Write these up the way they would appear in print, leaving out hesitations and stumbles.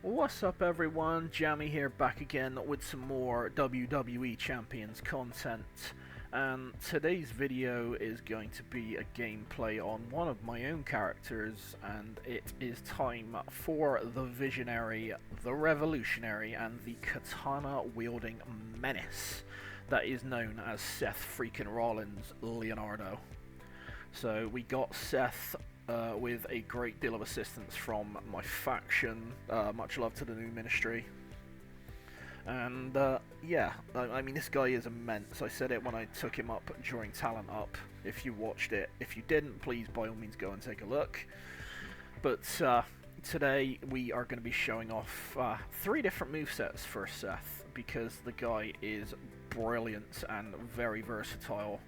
What's up everyone, Jammy here back again with some more WWE Champions content, and today's video is going to be a gameplay on one of my own characters, and it is time for the Visionary, the Revolutionary, and the Katana wielding menace that is known as Seth freaking Rollins Leonardo. So we got Seth with a great deal of assistance from my faction. Much love to the new ministry. And yeah, I mean, this guy is immense. I said it when I took him up during Talent Up, if you watched it. If you didn't, please by all means go and take a look. But today we are going to be showing off 3 different movesets for Seth, because the guy is brilliant and very versatile.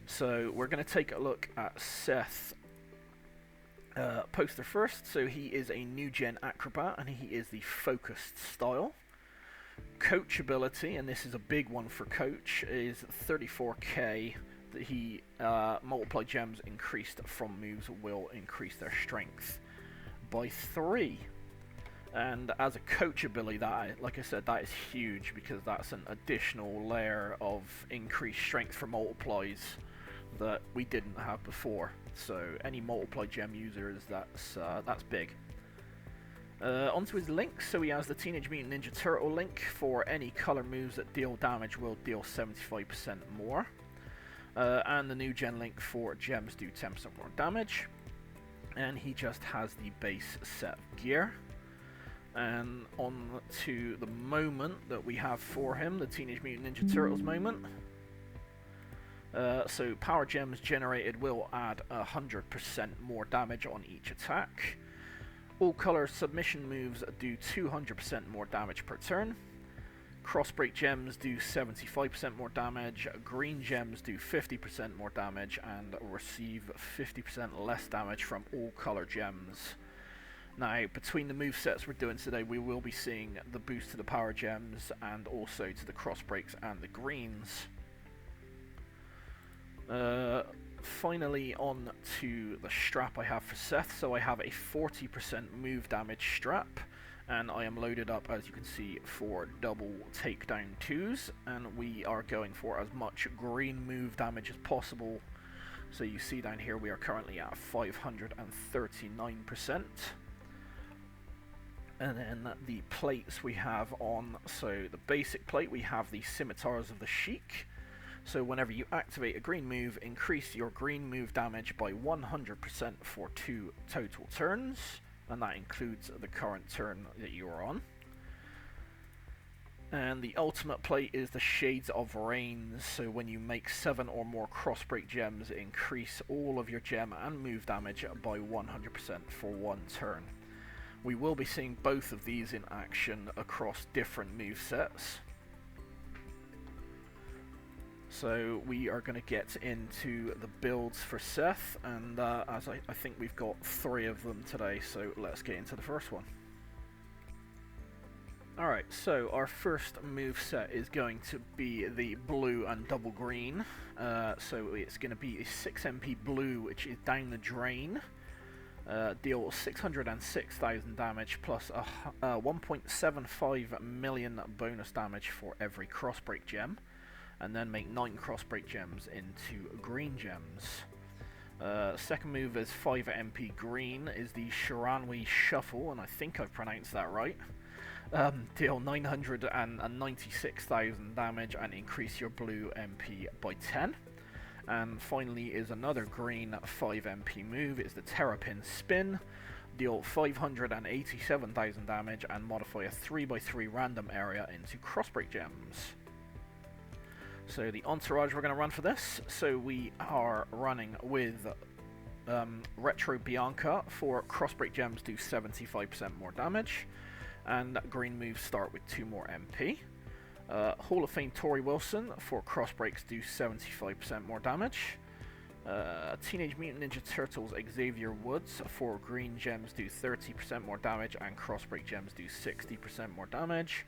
So we're going to take a look at Seth poster first. So he is a new gen acrobat, and he is the focused style. Coach ability, and this is a big one for Coach, is 34k. He multiply gems increased from moves will increase their strength by 3. And as a coach ability, that, like I said, that is huge, because that's an additional layer of increased strength for multiplies that we didn't have before. So any multiply gem users, that's big. Onto his links, so he has the Teenage Mutant Ninja Turtle link. For any color moves that deal damage will deal 75% more. And the new gen link for gems do 10% more damage. And he just has the base set of gear. And on to the moment that we have for him, the Teenage Mutant Ninja Turtles moment. So power gems generated will add 100% more damage on each attack. All color submission moves do 200% more damage per turn. Crossbreak gems do 75% more damage. Green gems do 50% more damage and receive 50% less damage from all color gems. Now, between the movesets we're doing today, we will be seeing the boost to the power gems and also to the crossbreaks and the greens. Finally, on to the strap I have for Seth. So I have a 40% move damage strap, and I am loaded up, as you can see, for double takedown 2s, and we are going for as much green move damage as possible. So you see down here we are currently at 539%. And then the plates we have on, so the basic plate, we have the Scimitars of the Sheik. So whenever you activate a green move, increase your green move damage by 100% for 2 total turns, and that includes the current turn that you are on. And the ultimate plate is the Shades of Rain. So when you make 7 or more crossbreak gems, increase all of your gem and move damage by 100% for 1 turn. We will be seeing both of these in action across different movesets. So we are going to get into the builds for Seth, and as I think we've got 3 of them today, so let's get into the first one. Alright, so our first moveset is going to be the blue and double green. So it's going to be a 6 MP blue, which is down the drain. Deal 606,000 damage plus 1.75 million bonus damage for every crossbreak gem. And then make 9 crossbreak gems into green gems. Second move is 5 MP green, is the Shiranui Shuffle, and I think I've pronounced that right. Deal 996,000 damage and increase your blue MP by 10. And finally is another green 5 MP move, is the Terrapin Spin. Deal 587,000 damage and modify a 3x3 random area into crossbreak gems. So the entourage we're going to run for this, so we are running with Retro Bianca. For crossbreak gems do 75% more damage, and green moves start with 2 more MP. Hall of Fame Tori Wilson, for crossbreaks do 75% more damage. Teenage Mutant Ninja Turtles Xavier Woods, for green gems do 30% more damage and crossbreak gems do 60% more damage.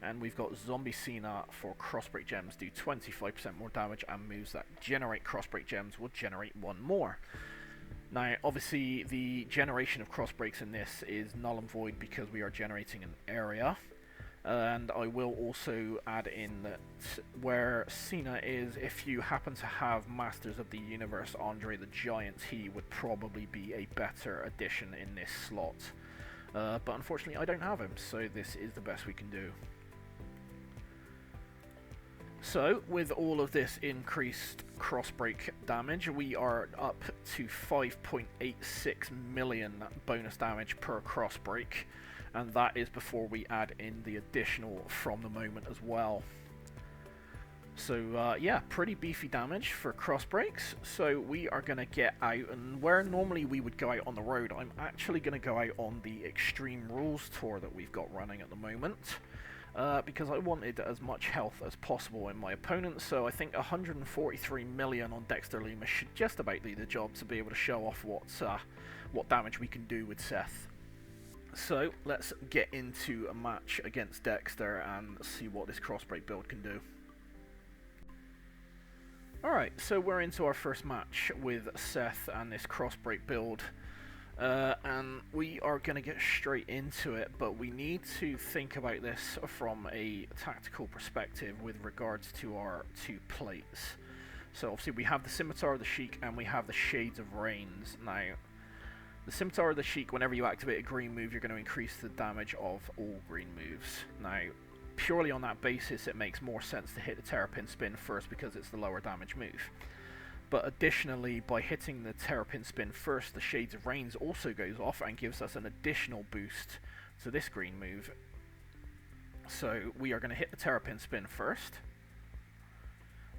And we've got Zombie Cena, for crossbreak gems do 25% more damage, and moves that generate crossbreak gems will generate 1 more. Now, obviously, the generation of cross breaks in this is null and void because we are generating an area. And I will also add in that where Cena is, if you happen to have Masters of the Universe Andre the Giant, he would probably be a better addition in this slot. But unfortunately I don't have him, so this is the best we can do. So, with all of this increased cross-break damage, we are up to 5.86 million bonus damage per cross-break, and that is before we add in the additional from the moment as well. So, yeah, pretty beefy damage for cross-breaks. So we are going to get out, and where normally we would go out on the road, I'm actually going to go out on the Extreme Rules tour that we've got running at the moment. Because I wanted as much health as possible in my opponent, so I think 143 million on Dexter Lumis should just about do the job to be able to show off what damage we can do with Seth. So let's get into a match against Dexter and see what this crossbreak build can do. Alright, so we're into our first match with Seth and this crossbreak build. And we are going to get straight into it, but we need to think about this from a tactical perspective with regards to our two plates. So obviously we have the Scimitar of the Sheik and we have the Shades of Rains. Now, the Scimitar of the Sheik, whenever you activate a green move, you're going to increase the damage of all green moves. Now, purely on that basis, it makes more sense to hit the Terrapin Spin first because it's the lower damage move. But additionally, by hitting the Terrapin Spin first, the Shades of Rains also goes off and gives us an additional boost to this green move. So we are going to hit the Terrapin Spin first.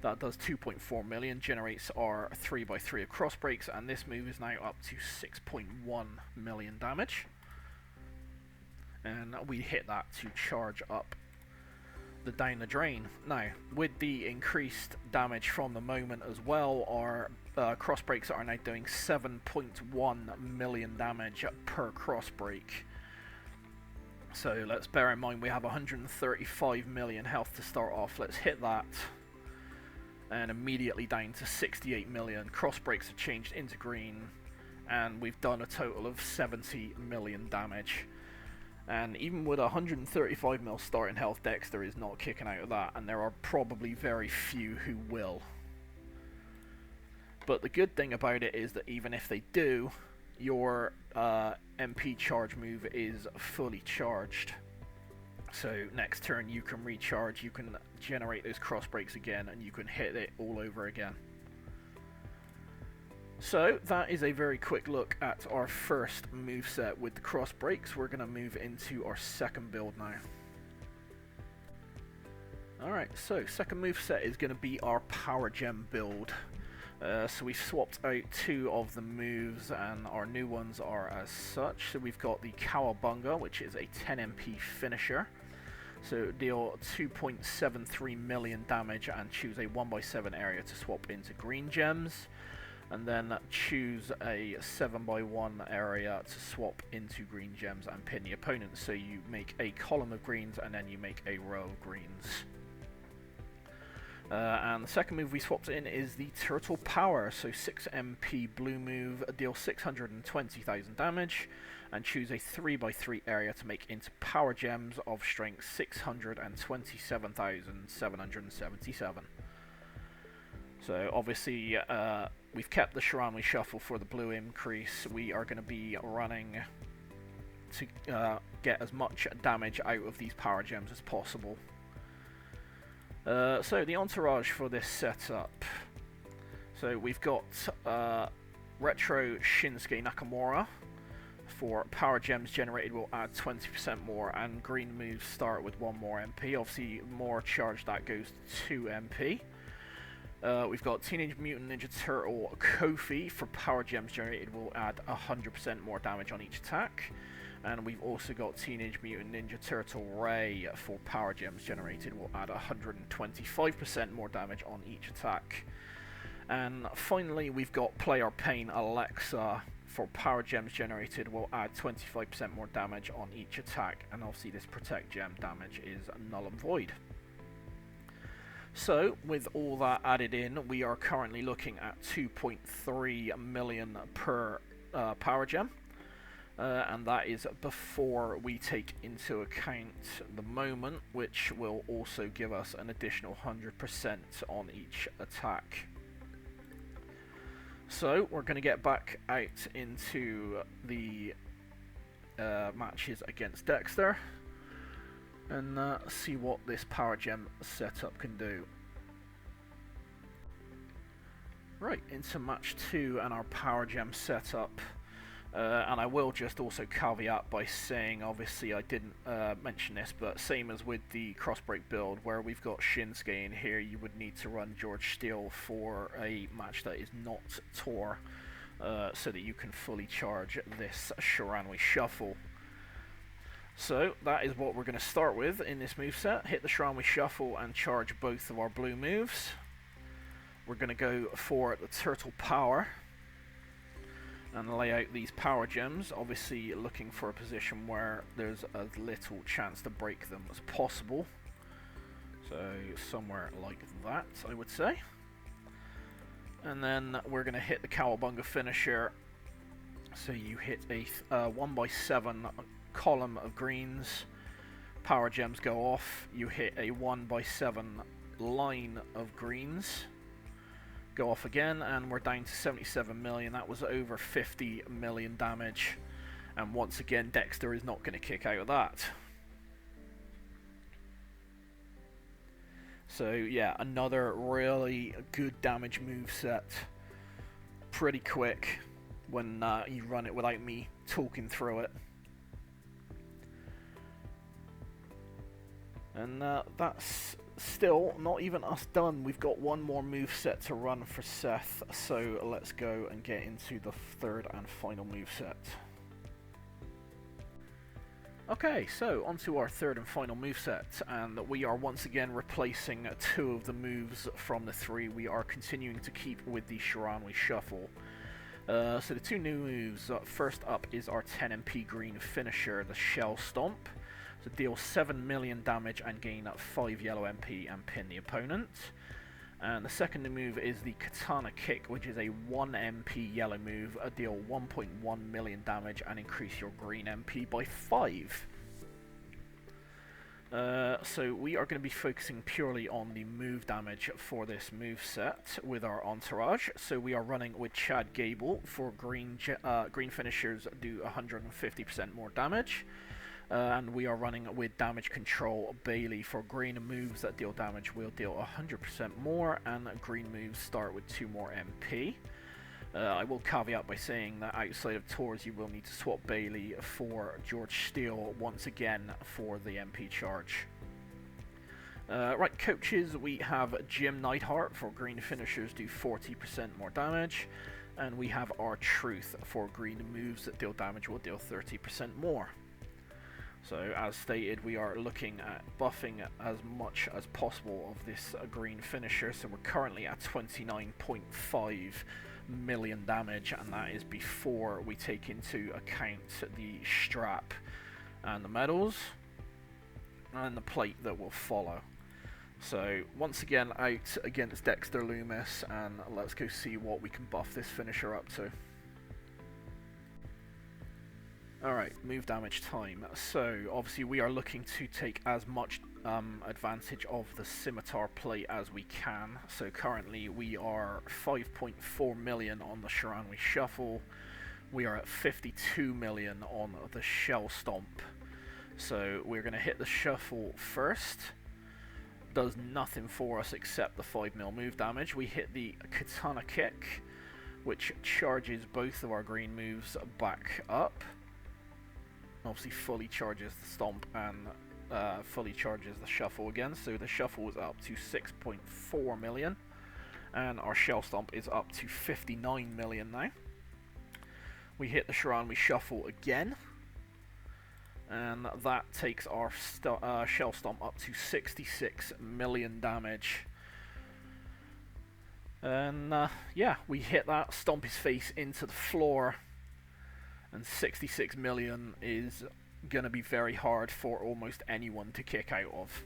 That does 2.4 million, generates our 3x3 of cross breaks, and this move is now up to 6.1 million damage. And we hit that to charge up the down the drain. Now, with the increased damage from the moment as well, our cross breaks are now doing 7.1 million damage per cross break. So let's bear in mind we have 135 million health to start off. Let's hit that, and immediately down to 68 million. Cross breaks have changed into green, and we've done a total of 70 million damage. And even with 135 mil starting health, Dexter is not kicking out of that, and there are probably very few who will. But the good thing about it is that even if they do, your MP charge move is fully charged. So next turn you can recharge, you can generate those cross breaks again, and you can hit it all over again. So that is a very quick look at our first moveset with the cross breaks. We're going to move into our second build now. Alright, so second moveset is going to be our Power Gem build. So we've swapped out two of the moves, and our new ones are as such. So we've got the Cowabunga, which is a 10 MP finisher. So deal 2.73 million damage and choose a 1x7 area to swap into green gems. And then choose a 7x1 area to swap into green gems and pin the opponent. So you make a column of greens and then you make a row of greens. And the second move we swapped in is the Turtle Power. So 6 MP blue move, deal 620,000 damage, and choose a 3x3 area to make into power gems of strength 627,777. So obviously we've kept the Shiranui Shuffle for the blue increase. We are going to be running to get as much damage out of these power gems as possible. So the entourage for this setup. So we've got Retro Shinsuke Nakamura. For power gems generated will add 20% more, and green moves start with 1 more MP. Obviously more charge that goes to 2 MP. We've got Teenage Mutant Ninja Turtle Kofi. For power gems generated will add 100% more damage on each attack. And we've also got Teenage Mutant Ninja Turtle Ray. For power gems generated will add 125% more damage on each attack. And finally we've got Player Pain Alexa. For power gems generated will add 25% more damage on each attack. And obviously this protect gem damage is null and void. So, with all that added in, we are currently looking at 2.3 million per power gem. And that is before we take into account the moment, which will also give us an additional 100% on each attack. So we're going to get back out into the matches against Dexter and see what this power gem setup can do. Right, into match 2 and our power gem setup. And I will just also caveat by saying, obviously I didn't mention this, but same as with the crossbreak build, where we've got Shinsuke in here, you would need to run George Steele for a match that is not Tor, so that you can fully charge this Shiranui Shuffle. So that is what we're going to start with in this moveset. Hit the Shiranui Shuffle and charge both of our blue moves. We're going to go for the Turtle Power and lay out these power gems, obviously looking for a position where there's as little chance to break them as possible. So somewhere like that, I would say. And then we're going to hit the Cowabunga finisher. So you hit a 1x7 column of greens, power gems go off, you hit a 1x7 line of greens, go off again, and we're down to 77 million. That was over 50 million damage, and once again Dexter is not going to kick out of that. So yeah, another really good damage moveset, pretty quick when you run it without me talking through it. And that's still not even us done. We've got one more moveset to run for Seth, so let's go and get into the third and final moveset. Okay, so onto our third and final moveset, and we are once again replacing 2 of the moves from the 3. We are continuing to keep with the Shiranui Shuffle. So the 2 new moves, first up is our 10 MP green finisher, the Shell Stomp. So deal 7 million damage and gain 5 yellow MP and pin the opponent. And the second new move is the Katana Kick, which is a 1 MP yellow move, deal 1.1 million damage and increase your green MP by 5. So we are going to be focusing purely on the move damage for this move set with our entourage. So we are running with Chad Gable for green finishers do 150% more damage. And we are running with Damage Control Bailey for green moves that deal damage will deal 100% more, and green moves start with 2 more MP. I will caveat by saying that outside of tours you will need to swap Bailey for George Steele once again for the MP charge. Right, coaches, we have Jim Neidhart for green finishers do 40% more damage, and we have R-Truth for green moves that deal damage will deal 30% more. So as stated, we are looking at buffing as much as possible of this green finisher. So we're currently at 29.5 million damage, and that is before we take into account the strap and the medals and the plate that will follow. So once again out against Dexter Lumis, and let's go see what we can buff this finisher up to. Alright, move damage time. So obviously we are looking to take as much advantage of the scimitar plate as we can. So currently we are 5.4 million on the Shiranui Shuffle. We are at 52 million on the Shell Stomp. So we're going to hit the Shuffle first. Does nothing for us except the 5 mil move damage. We hit the Katana Kick, which charges both of our green moves back up. Obviously fully charges the Stomp and fully charges the Shuffle again. So the Shuffle is up to 6.4 million. And our Shell Stomp is up to 59 million now. We hit the Shiranui Shuffle again. And that takes our Shell Stomp up to 66 million damage. And yeah, we hit that, stomp his face into the floor. And 66 million is going to be very hard for almost anyone to kick out of.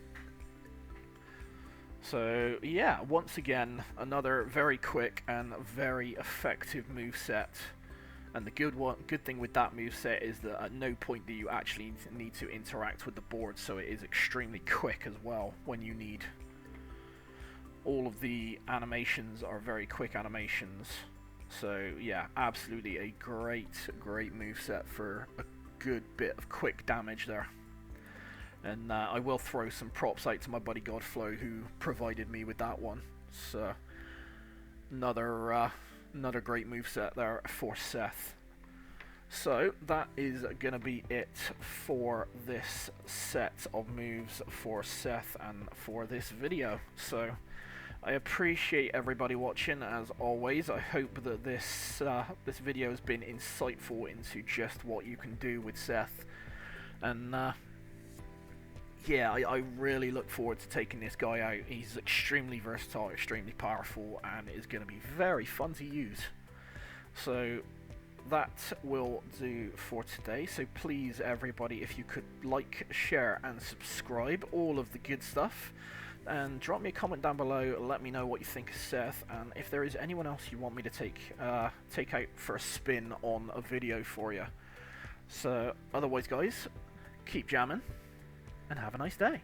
So yeah, once again, another very quick and very effective moveset. And the good thing with that moveset is that at no point do you actually need to interact with the board, so it is extremely quick as well when you need. All of the animations are very quick animations. So yeah, absolutely a great moveset for a good bit of quick damage there. And I will throw some props out to my buddy Godflow, who provided me with that one. So another great moveset there for Seth. So that is going to be it for this set of moves for Seth and for this video. So I appreciate everybody watching as always. I hope that this video has been insightful into just what you can do with Seth. And yeah, I really look forward to taking this guy out. He's extremely versatile, extremely powerful, and is going to be very fun to use. So that will do for today. So please, everybody, if you could like, share, and subscribe, all of the good stuff. And drop me a comment down below, let me know what you think of Seth, and if there is anyone else you want me to take out for a spin on a video for you. So otherwise guys, keep jamming, and have a nice day.